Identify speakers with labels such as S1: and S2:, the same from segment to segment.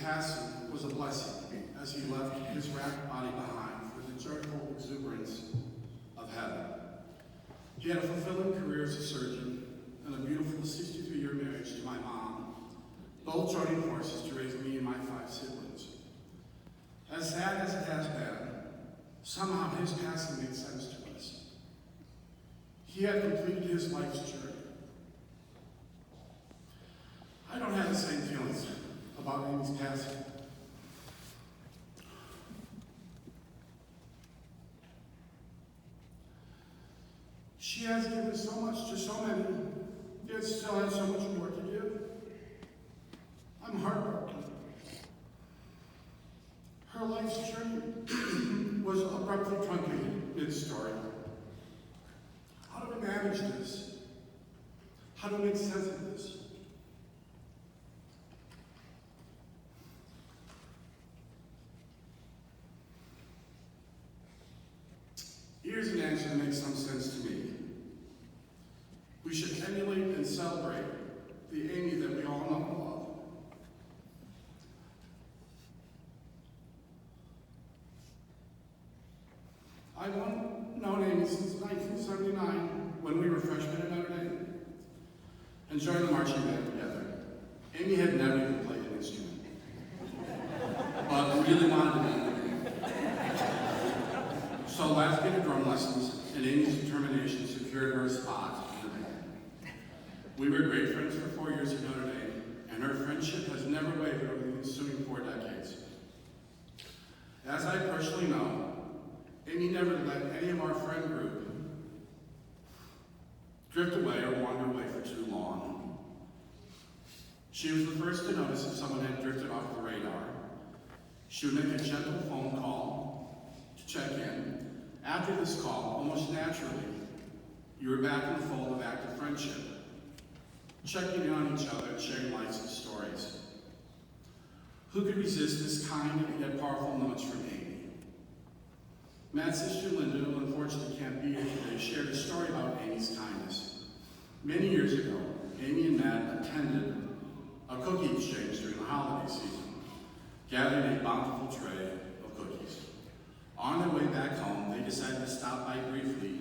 S1: passing was a blessing as he left his racked body behind for the joyful exuberance of heaven. He had a fulfilling career as a surgeon and a beautiful 63-year marriage to my mom, both joining forces to raise me and my 5 siblings. As sad as it has been, somehow his passing made sense to us. He had completed his life's journey. I don't have the same feelings about Amy's passing. She has given so much to so many, yet still has so much more to give. I'm heartbroken. Her life's journey was abruptly truncated mid-story. How do we manage this? How do we make sense of this? Here's an answer that makes some sense to me. We should emulate and celebrate the Amy that we all know and love. I've known Amy since 1979 when we were freshmen at Notre Dame and joined the marching band together. Amy had never even played an instrument, but really wanted to be. So last bit of drum lessons, and Amy's determination secured her a spot in the band. We were great friends for 4 years at Notre Dame, and her friendship has never wavered over the ensuing 4 decades. As I personally know, Amy never let any of our friend group drift away or wander away for too long. She was the first to notice if someone had drifted off the radar. She would make a gentle phone call to check in. After this call, almost naturally, you were back in the fold of active friendship, checking in on each other and sharing lives and stories. Who could resist this kind and yet powerful notes from Amy? Matt's sister Linda, who unfortunately can't be here today, shared a story about Amy's kindness. Many years ago, Amy and Matt attended a cookie exchange during the holiday season, gathering a bountiful tray of cookies. On their way back home, they decided to stop by briefly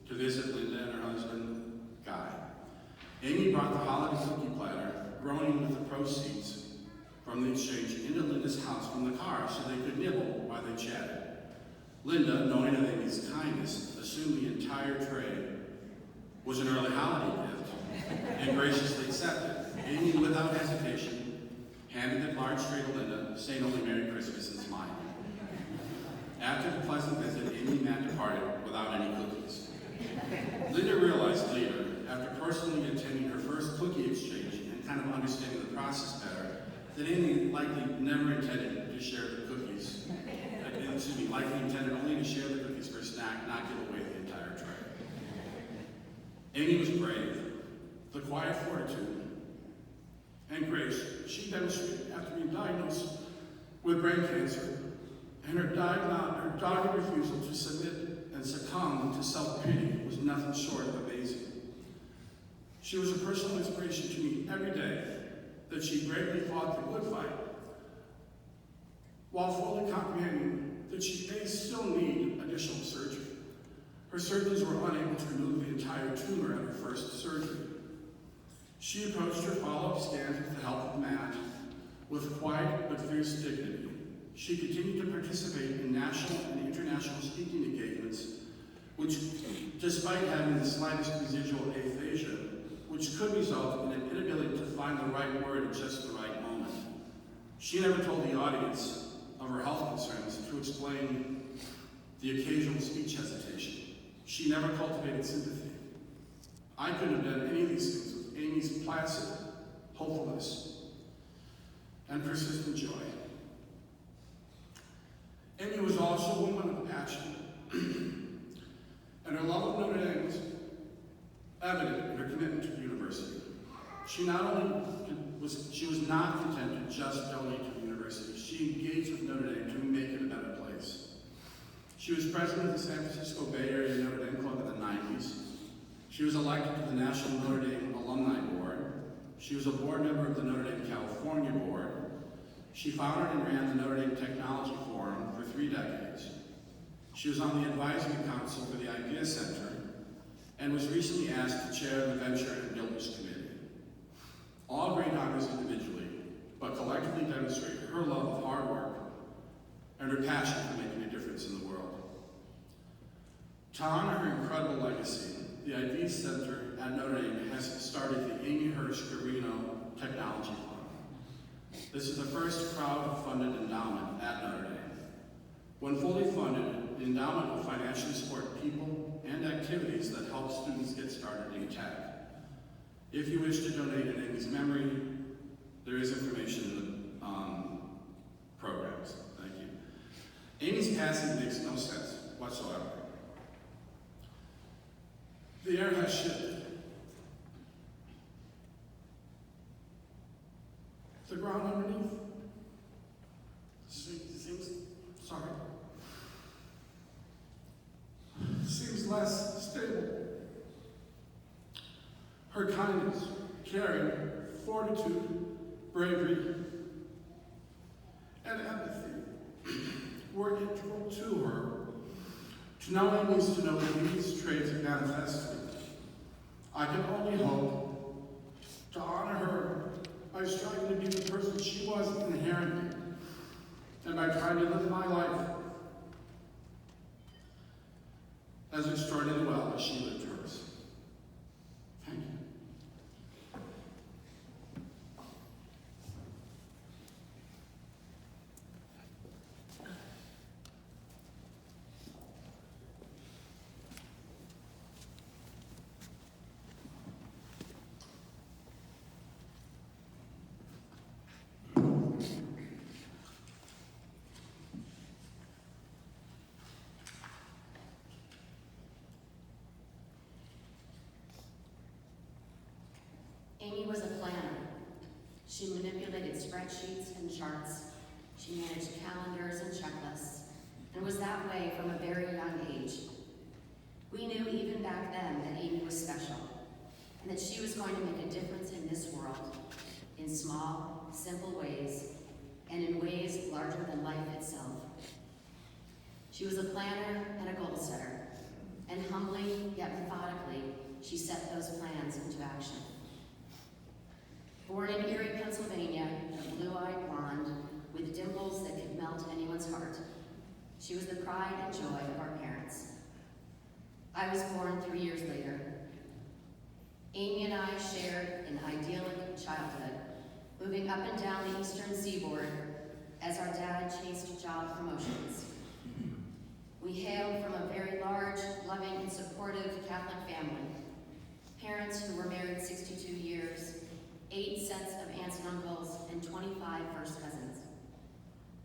S1: to visit Linda and her husband, Guy. Amy brought the holiday cookie platter, groaning with the proceeds from the exchange, into Linda's house from the car so they could nibble while they chatted. Linda, knowing of Amy's kindness, assumed the entire tray was an early holiday gift and graciously accepted. Amy, without hesitation, handed the large tray to Linda, saying only Merry Christmas and smiling. After the pleasant visit, Amy and Matt departed without any cookies. Linda realized later, after personally attending her first cookie exchange and kind of understanding the process better, that Amy likely never intended to share the cookies. Likely intended only to share the cookies for a snack, not give away the entire tray. Amy was brave. The quiet fortitude and grace she demonstrated after being diagnosed with brain cancer, and her dogged refusal to submit and succumb to self-pity was nothing short of amazing. She was a personal inspiration to me every day that she bravely fought the good fight, while fully comprehending that she may still need additional surgery. Her surgeons were unable to remove the entire tumor at her first surgery. She approached her follow-up scans with the help of Matt with quiet but fierce dignity. She continued to participate in national and international speaking engagements, which, despite having the slightest residual aphasia, which could result in an inability to find the right word at just the right moment. She never told the audience of her health concerns to explain the occasional speech hesitation. She never cultivated sympathy. I couldn't have done any of these things with Amy's placid hopefulness and persistent joy. Amy was also a woman of passion, and her love of Notre Dame was evident in her commitment to the university. She was not content to just donate to the university. She engaged with Notre Dame to make it a better place. She was president of the San Francisco Bay Area Notre Dame Club in the 90s. She was elected to the National Notre Dame Alumni Board. She was a board member of the Notre Dame California Board. She founded and ran the Notre Dame Technology Forum for 3 decades. She was on the advisory council for the Idea Center and was recently asked to chair the Venture and Builders Committee. All great honors individually, but collectively demonstrate her love of hard work and her passion for making a difference in the world. To honor her incredible legacy, the Idea Center at Notre Dame has started the Amy Hirsch Guarino Technology Fund. This is the first crowd-funded endowment at Notre Dame. When fully funded, the endowment will financially support people and activities that help students get started in tech. If you wish to donate in Amy's memory, there is information in the programs. Thank you. Amy's passing makes no sense whatsoever. The air has shifted. The ground underneath seems less stable. Her kindness, caring, fortitude, bravery, and empathy were integral to her. To know Amy is to know that these traits manifest me. I can only hope to honor her by striving to be the person she was inherently, and by trying to live my life as extraordinarily well as she lived hers. Thank you.
S2: Amy was a planner. She manipulated spreadsheets and charts. She managed calendars and checklists, and was that way from a very young age. We knew even back then that Amy was special, and that she was going to make a difference in this world, in small, simple ways, and in ways larger than life itself. She was a planner and a goal setter, and humbly yet methodically, she set those plans into action. Born in Erie, Pennsylvania, a blue-eyed blonde with dimples that could melt anyone's heart, she was the pride and joy of our parents. I was born 3 years later. Amy and I shared an idyllic childhood, moving up and down the eastern seaboard as our dad chased job promotions. We hailed from a very large, loving, and supportive Catholic family. Parents who were married 62 years, 8 sets of aunts and uncles, and 25 first cousins,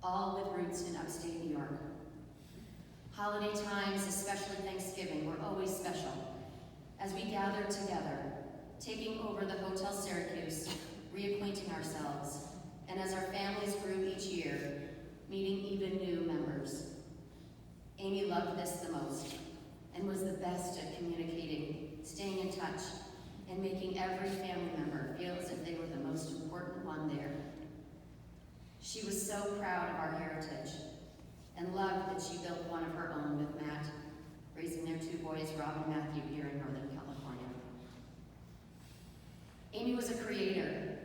S2: all with roots in upstate New York. Holiday times, especially Thanksgiving, were always special, as we gathered together, taking over the Hotel Syracuse, reacquainting ourselves, and as our families grew each year, meeting even new members. Amy loved this the most, and was the best at communicating, staying in touch, and making every family member feel as if they were the most important one there. She was so proud of our heritage, and loved that she built one of her own with Matt, raising their 2 boys, Rob and Matthew, here in Northern California. Amy was a creator.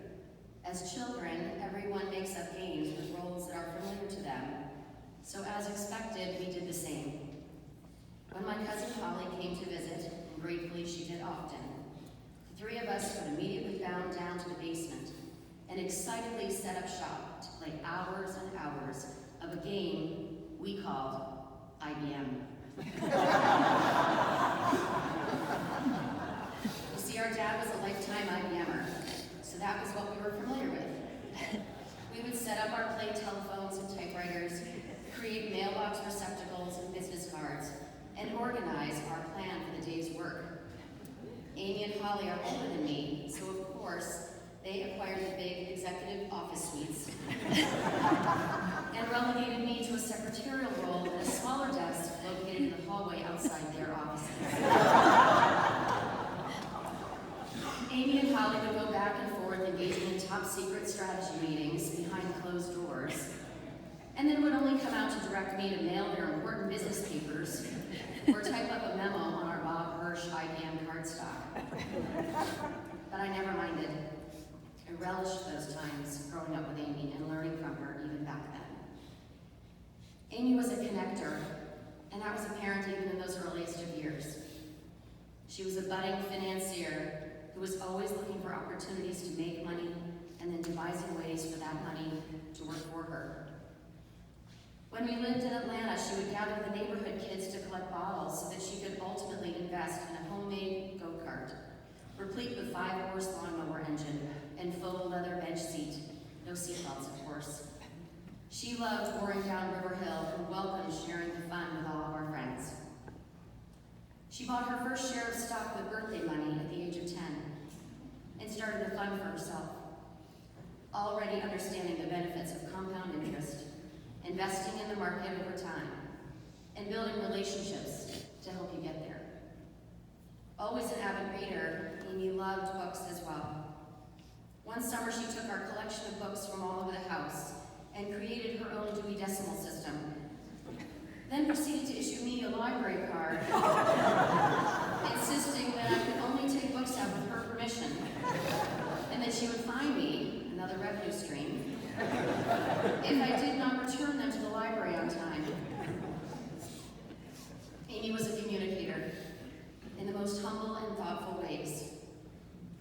S2: As children, everyone makes up games with roles that are familiar to them, so as expected, we did the same. When my cousin Holly came to visit, and gratefully she did often, the 3 of us would immediately bound down to the basement and excitedly set up shop to play hours and hours of a game we called IBM. You see, our dad was a lifetime IBMer, so that was what we were familiar with. We would set up our play telephones and typewriters, create mailbox receptacles and business cards, and organize our plan for the day's work. Amy and Holly are older than me, so of course, they acquired the big executive office suites and relegated me to a secretarial role at a smaller desk located in the hallway outside their offices. Amy and Holly would go back and forth engaging in top top-secret strategy meetings behind closed doors, and then would only come out to direct me to mail their important business papers or type up a memo on our Bob Hirsch IBM cardstock. But I never minded. I relished those times growing up with Amy and learning from her even back then. Amy was a connector, and that was apparent even in those earliest of years. She was a budding financier who was always looking for opportunities to make money and then devising ways for that money to work for her. When we lived in Atlanta, she would gather the neighborhood kids to collect bottles so that she could ultimately invest in a homemade go-kart, replete with 5-horse lawnmower engine and faux leather bench seat, no seatbelts, of course. She loved roaring down River Hill and welcomed sharing the fun with all of our friends. She bought her first share of stock with birthday money at the age of 10 and started a fund for herself, already understanding the benefits of compound interest, investing in the market over time, and building relationships to help you get there. Always an avid reader, Amy loved books as well. One summer she took our collection of books from all over the house and created her own Dewey Decimal System, then proceeded to issue me a library card, insisting that I could only take books out with her permission, and that she would fine me, another revenue stream, if I did not return them to the library on time. Amy was a communicator in the most humble and thoughtful ways.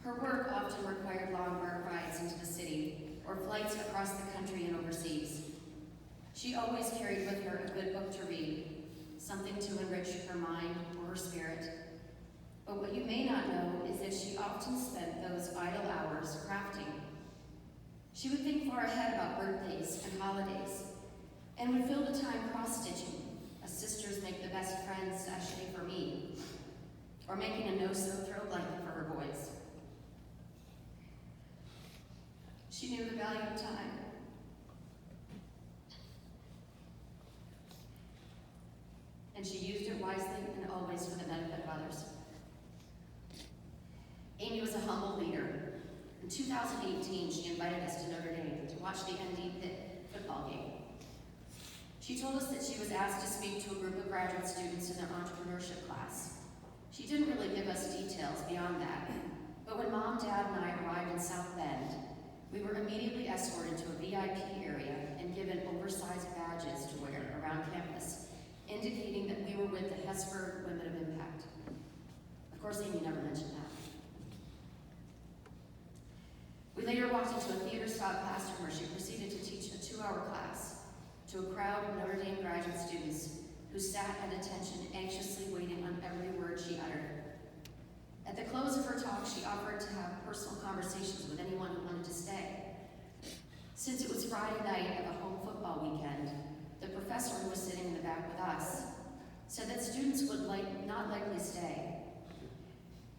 S2: Her work often required long BART rides into the city or flights across the country and overseas. She always carried with her a good book to read, something to enrich her mind or her spirit. But what you may not know is that she often spent those idle hours crafting. She would think far ahead about birthdays and holidays, and would fill the time cross-stitching, as sisters make the best friends sachet for me, or making a no-sew-throw blanket for her boys. She knew the value of time. And she used it wisely and always for the benefit of others. Amy was a humble leader. In 2018, she invited us to Notre Dame to watch the ND Pitt football game. She told us that she was asked to speak to a group of graduate students in their entrepreneurship class. She didn't really give us details beyond that, but when Mom, Dad, and I arrived in South Bend, we were immediately escorted to a VIP area and given oversized badges to wear around campus, indicating that we were with the Hesburgh Women of Impact. Of course, Amy never mentioned that. We later walked into a theater-style classroom where she proceeded to teach a 2-hour class to a crowd of Notre Dame graduate students who sat at attention, anxiously waiting on every word she uttered. At the close of her talk, she offered to have personal conversations with anyone who wanted to stay. Since it was Friday night of a home football weekend, the professor who was sitting in the back with us said that students would not likely stay.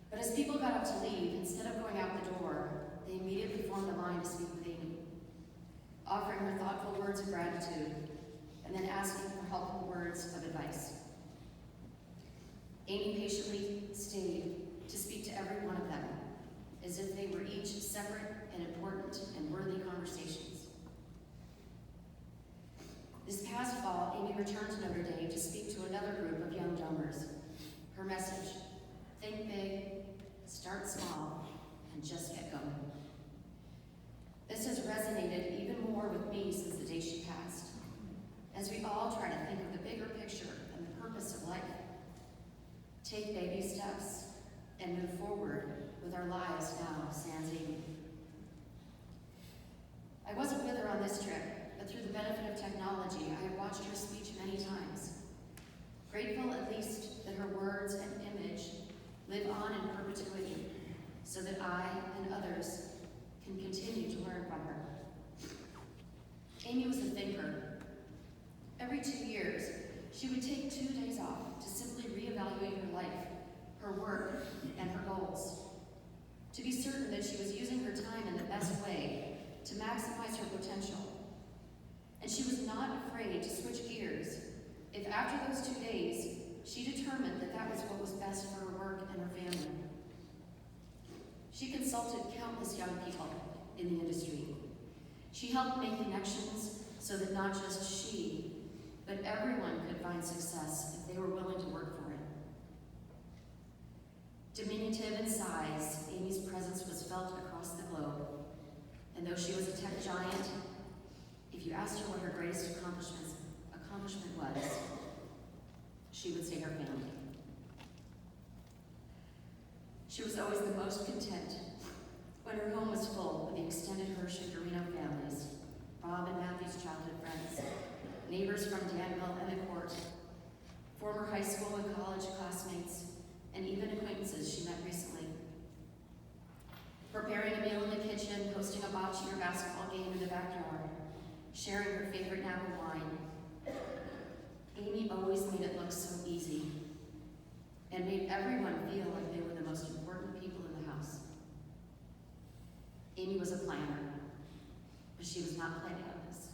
S2: But as people got up to leave, instead of going out the door, they immediately formed a line to speak with Amy, offering her thoughtful words of gratitude, and then asking for helpful words of advice. Amy patiently stayed to speak to every one of them, as if they were each separate and important and worthy conversations. This past fall, Amy returned to Notre Dame to speak to another group of young donors. Her message: think big, start small, and just get going. This has resonated even more with me since the day she passed, as we all try to think of the bigger picture and the purpose of life. Take baby steps and move forward with our lives now, sans Amy. I wasn't with her on this trip, but through the benefit of technology, I have watched her speech many times. Grateful at least that her words and image live on in perpetuity, so that I and others can continue to learn from her. Amy was a thinker. Every 2 years, she would take 2 days off to simply reevaluate her life, her work, and her goals, to be certain that she was using her time in the best way to maximize her potential. And she was not afraid to switch gears if after those 2 days, she determined that that was what was best for her work and her family. She consulted countless young people in the industry, She helped make connections so that not just she, but everyone could find success if they were willing to work for it. Diminutive in size, Amy's presence was felt across the globe, and though she was a tech giant, if you asked her what her greatest accomplishment was, she would say her family. She was always the most content when her home was full with the extended Hirsch and Guarino families, Bob and Matthew's childhood friends, neighbors from Danville and the Court, former high school and college classmates, and even acquaintances she met recently. Preparing a meal in the kitchen, hosting a bocce or basketball game in the backyard, sharing her favorite Napa wine. Amy always made it look so easy and made everyone feel like they were the most important people in the house. Amy was a planner, but she was not planning on this.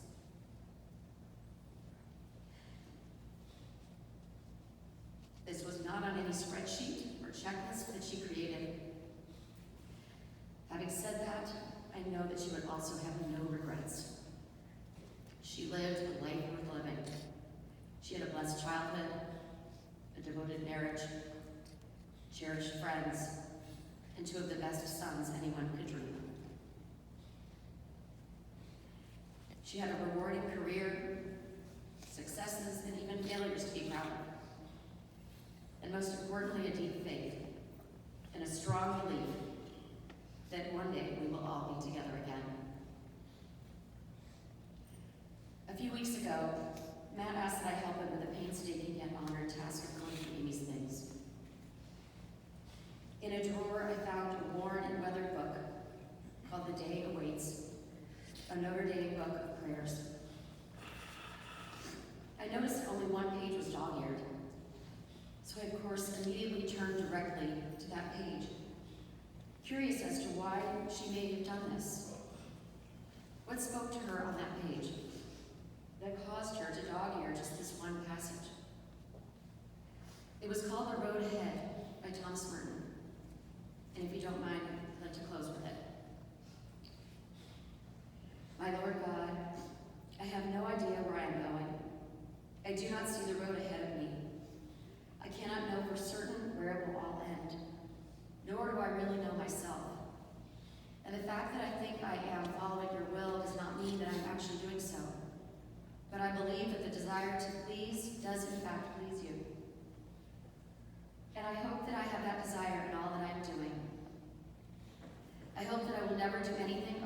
S2: This was not on any spreadsheet or checklist that she created. Having said that, I know that she would also have no regrets. She lived a life worth living. She had a blessed childhood, a devoted marriage, cherished friends, and two of the best sons anyone could dream of. She had a rewarding career, successes, and even failures to be proud of. And most importantly, a deep faith and a strong belief that one day we will all be together again. A few weeks ago, Matt asked that I help him with a painstaking yet honored task of collecting Amy's things. In a drawer, I found a worn and weathered book called The Day Awaits, a Notre Dame book of prayers. I noticed only one page was dog-eared, so I, of course, immediately turned directly to that page, curious as to why she may have done this. What spoke to her on that page that caused her to dog-ear just this one passage? It was called The Road Ahead by Thomas Merton, and if you don't mind, I'd like to close with it. My Lord God, I have no idea where I am going. I do not see the road ahead of me. I cannot know for certain where it will all end, nor do I really know myself. And the fact that I think I am following your will does not mean that I'm actually doing so. But I believe that the desire to please does in fact please you. And I hope that I have that desire in all that I'm doing. I hope that I will never do anything